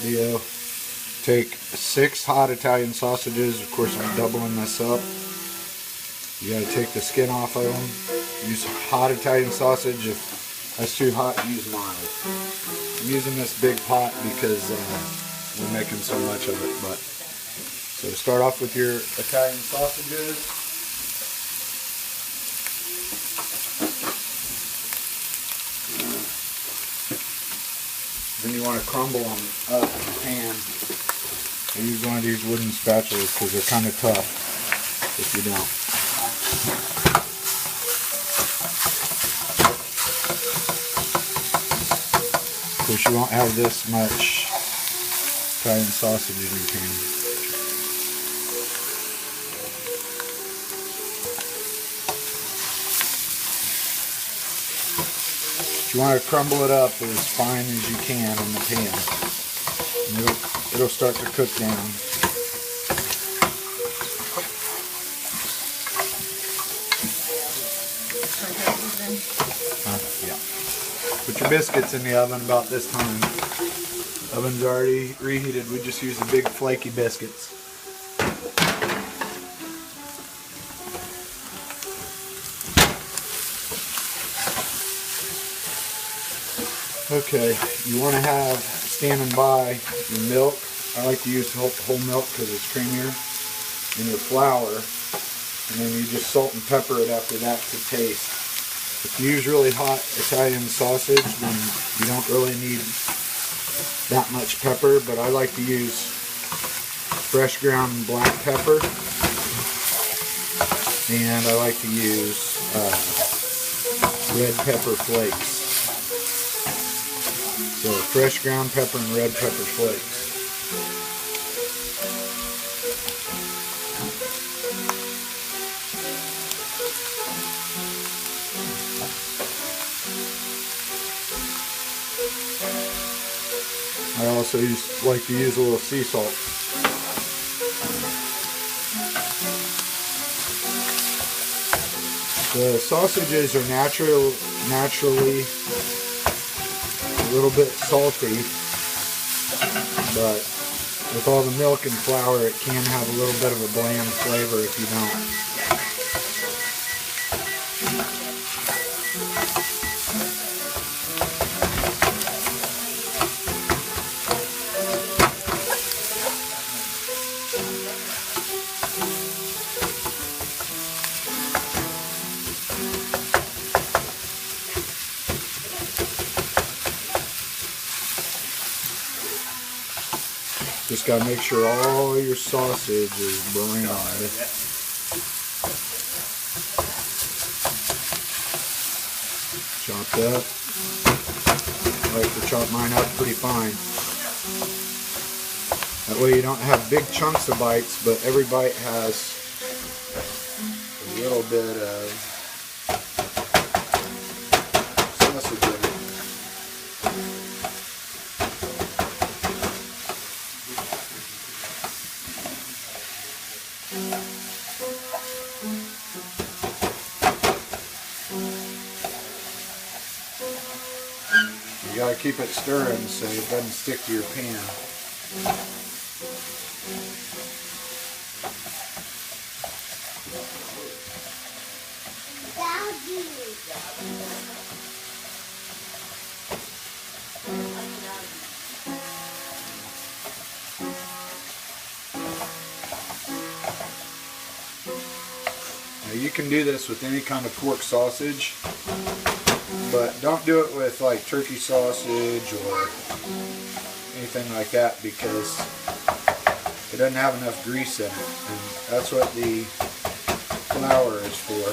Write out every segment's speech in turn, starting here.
Video. Take 6 hot Italian sausages. Of course, I'm doubling this up. You got to take the skin off of them. Use hot Italian sausage. If that's too hot, use mild. I'm using this big pot because we're making so much of it. But so start off with your Italian sausages. Then you want to crumble them up in the pan. I use one of these wooden spatulas because they're kind of tough if you don't. Of course, you won't have this much Italian sausage in your pan. You want to crumble it up as fine as you can in the pan. And it'll start to cook down. Yeah. Put your biscuits in the oven about this time. Oven's already reheated. We just use the big flaky biscuits. Okay, you want to have standing by your milk. I like to use whole milk because it's creamier. And your flour. And then you just salt and pepper it after that to taste. If you use really hot Italian sausage, then you don't really need that much pepper. But I like to use fresh ground black pepper. And I like to use red pepper flakes. So fresh ground pepper and red pepper flakes. I also like to use a little sea salt. The sausages are naturally a little bit salty, but with all the milk and flour it can have a little bit of a bland flavor if you don't. Just got to make sure all your sausage is browned. Chopped up. I like to chop mine up pretty fine. That way you don't have big chunks of bites, but every bite has a little bit of sausage in it. You gotta keep it stirring so it doesn't stick to your pan. Now you can do this with any kind of pork sausage, but don't do it with like turkey sausage or anything like that because it doesn't have enough grease in it, and that's what the flour is for.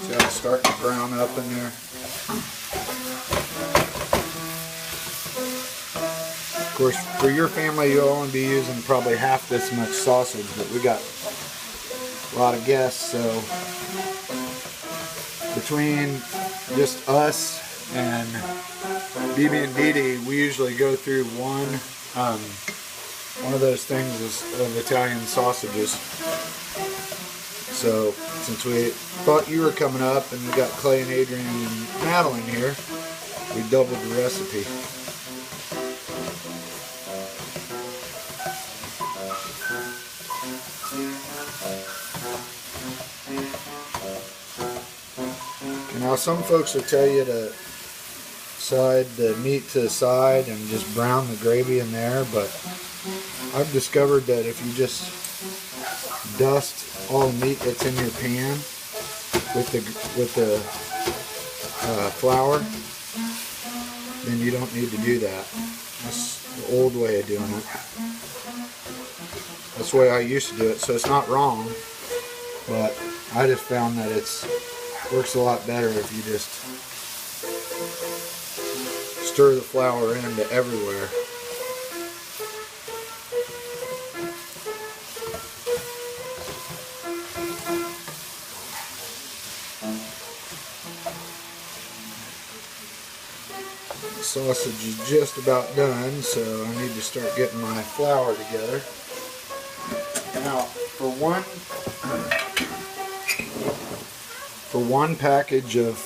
See how it's starting to brown up in there? Of course, for your family, you'll only be using probably half this much sausage, but we got a lot of guests, so between just us and BB and Dee Dee, we usually go through one of those things of Italian sausages. So since we thought you were coming up and we got Clay and Adrian and Madeline here, we doubled the recipe. Now some folks will tell you to side the meat to the side and just brown the gravy in there, but I've discovered that if you just dust all the meat that's in your pan with the flour, then you don't need to do that. That's the old way of doing it. That's the way I used to do it, so it's not wrong, but I just found that it's works a lot better if you just stir the flour into everywhere. The sausage is just about done, so I need to start getting my flour together. Now, for one package of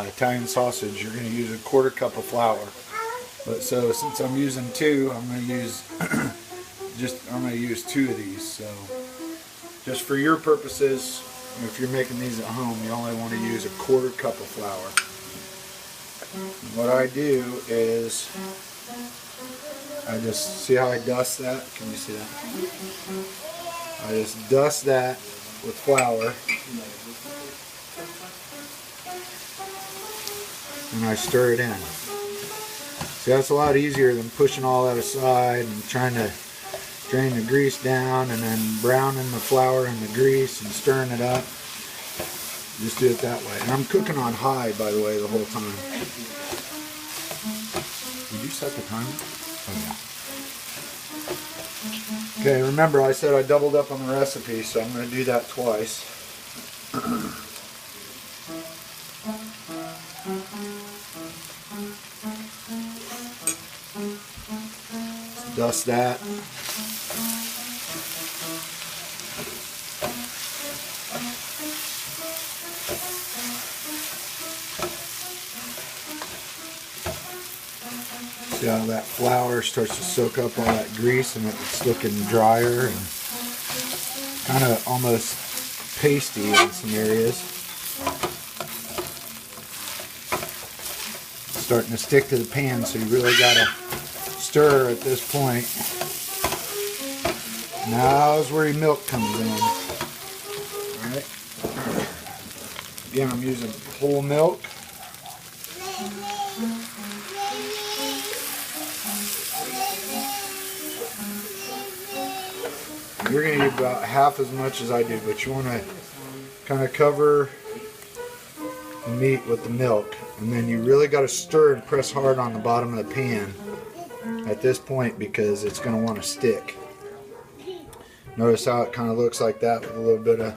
Italian sausage, you're going to use a 1/4 cup of flour. But so since I'm using two, I'm going to use two of these. So just for your purposes, if you're making these at home, you only want to use a 1/4 cup of flour. What I do is I just see how I dust that. Can you see that? I just dust that with flour. And I stir it in. See, that's a lot easier than pushing all that aside and trying to drain the grease down and then browning the flour in the grease and stirring it up. Just do it that way. And I'm cooking on high, by the way, the whole time. Did you set the timer? Oh, yeah. Okay, remember I said I doubled up on the recipe, so I'm going to do that twice. Dust that. See how that flour starts to soak up all that grease and it's looking drier and kind of almost pasty in some areas. It's starting to stick to the pan, so you really got to stir at this point. Now's where your milk comes in. Alright. Again, I'm using whole milk. You're going to need about half as much as I do, but you want to kind of cover the meat with the milk, and then you really got to stir and press hard on the bottom of the pan at this point because it's going to want to stick. Notice how it kind of looks like that with a little bit of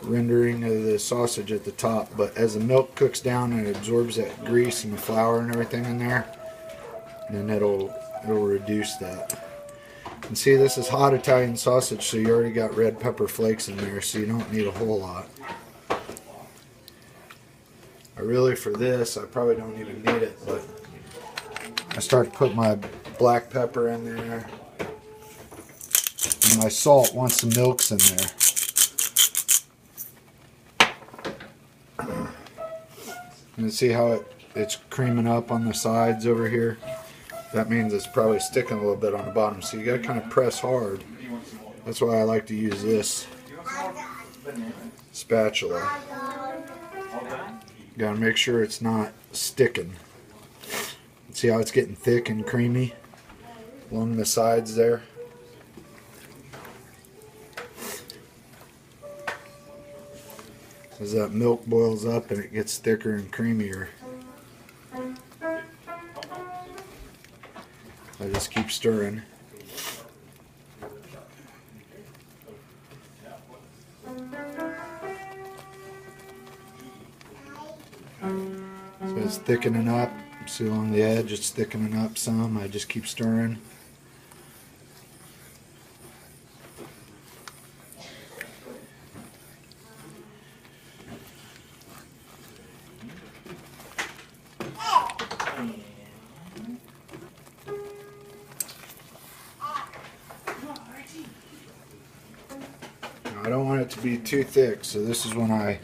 rendering of the sausage at the top, but as the milk cooks down and it absorbs that grease and the flour and everything in there, then it'll reduce that. And see, this is hot Italian sausage, so you already got red pepper flakes in there, so you don't need a whole lot. For this, I probably don't even need it, but I start to put my black pepper in there and my salt once the milk's in there. And see how it's creaming up on the sides over here? That means it's probably sticking a little bit on the bottom, so you got to kind of press hard. That's why I like to use this spatula. Got to make sure it's not sticking. See how it's getting thick and creamy along the sides there? As that milk boils up and it gets thicker and creamier, I just keep stirring. So it's thickening up. See along the edge it's thickening up some. I just keep stirring. I don't want it to be too thick, so this is when I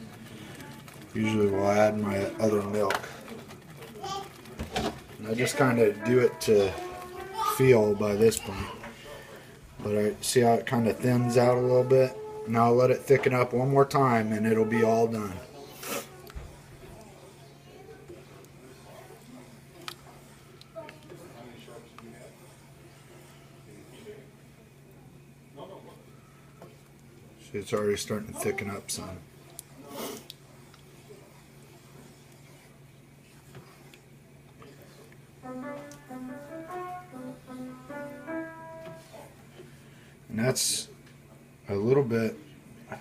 usually will add my other milk. And I just kind of do it to feel by this point. But I see how it kind of thins out a little bit. Now I'll let it thicken up one more time and it'll be all done. See, it's already starting to thicken up some. And that's a little bit, I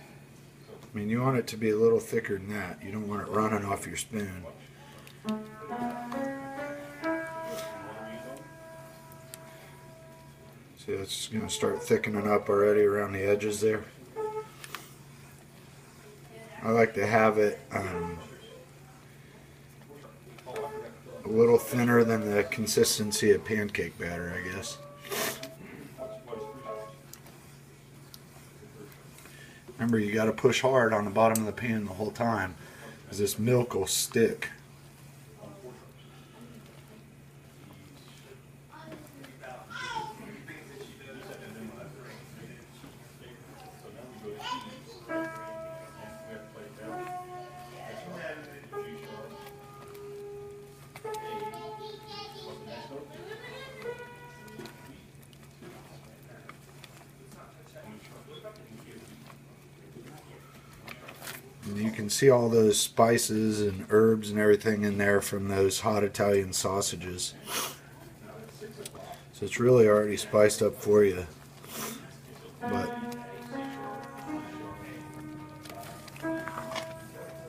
mean, you want it to be a little thicker than that. You don't want it running off your spoon. See, it's going to start thickening up already around the edges there. I like to have it a little thinner than the consistency of pancake batter, I guess. Remember, you got to push hard on the bottom of the pan the whole time, because this milk will stick. And you can see all those spices and herbs and everything in there from those hot Italian sausages. So it's really already spiced up for you. But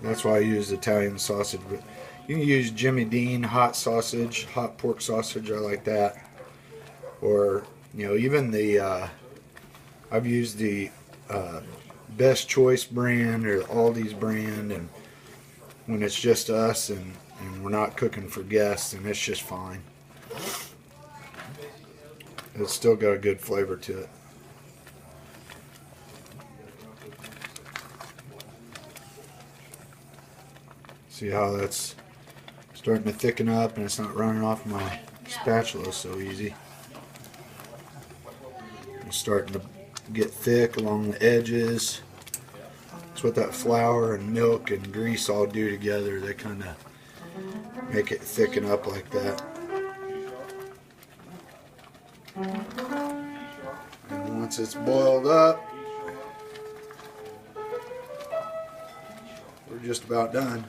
that's why I use Italian sausage. But you can use Jimmy Dean hot sausage, hot pork sausage. I like that. Or, you know, even the I've used the Best Choice brand or Aldi's brand, and when it's just us and we're not cooking for guests, and it's just fine. It's still got a good flavor to it. See how that's starting to thicken up and it's not running off my spatula so easy. It's starting to get thick along the edges. That's what that flour and milk and grease all do together. They kind of make it thicken up like that. And once it's boiled up, we're just about done.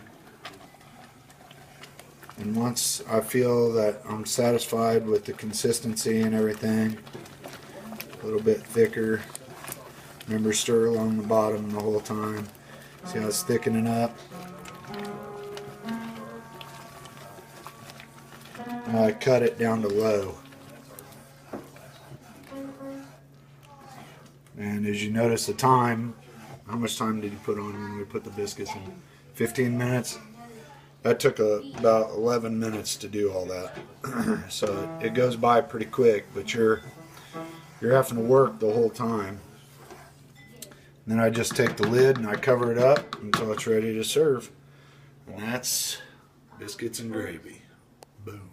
And once I feel that I'm satisfied with the consistency and everything, a little bit thicker, remember, stir along the bottom the whole time. See how it's thickening up? And I cut it down to low. And as you notice the time, how much time did you put on when we put the biscuits in? 15 minutes? That took about 11 minutes to do all that. So it goes by pretty quick, but you're having to work the whole time. And then I just take the lid and I cover it up until it's ready to serve. And that's biscuits and gravy. Boom.